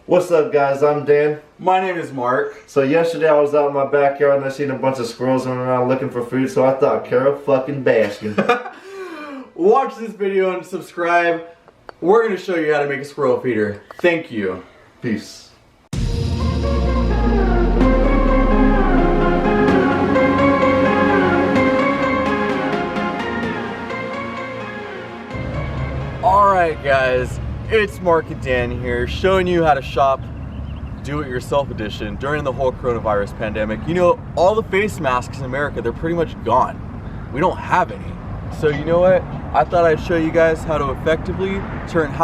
What's up, guys? I'm Dan. My name is Mark. So yesterday I was out in my backyard and I seen a bunch of squirrels running around looking for food, so I thought Carol fucking Baskin. Watch this video and subscribe. We're going to show you how to make a squirrel feeder. Thank you. Peace. Alright guys, it's Mark and Dan here showing you how to shop do-it-yourself edition during the whole coronavirus pandemic. You know, all the face masks in America, they're pretty much gone. We don't have any. So you know what? I thought I'd show you guys how to effectively turn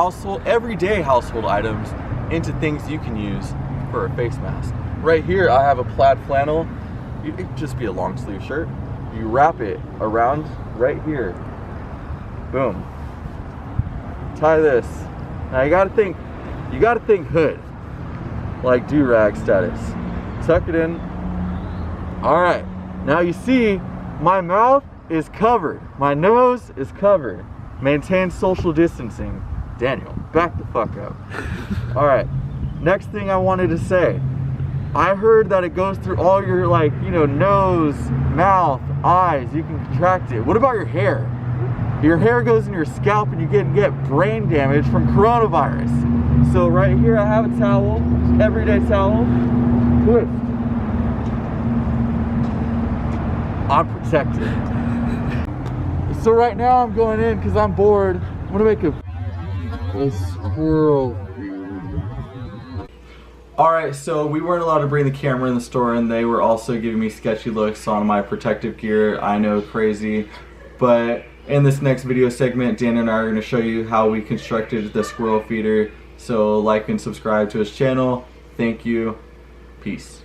everyday household items into things you can use for a face mask. Right here I have a plaid flannel. It could just be a long sleeve shirt. You wrap it around right here. Boom. Tie this. Now you gotta think hood. Like do-rag status. Tuck it in. Alright. Now you see my mouth is covered. My nose is covered. Maintain social distancing. Daniel, back the fuck up. Alright. Next thing I wanted to say. I heard that it goes through all your nose, mouth, eyes. You can contract it. What about your hair? Your hair goes in your scalp and you can get brain damage from coronavirus. So right here I have a towel, everyday towel, twist. I'm protected. So right now I'm going in because I'm bored. I'm gonna make a squirrel. Alright, so we weren't allowed to bring the camera in the store and they were also giving me sketchy looks on my protective gear. I know, crazy, but in this next video segment, Dan and I are going to show you how we constructed the squirrel feeder. So like and subscribe to his channel. Thank you. Peace.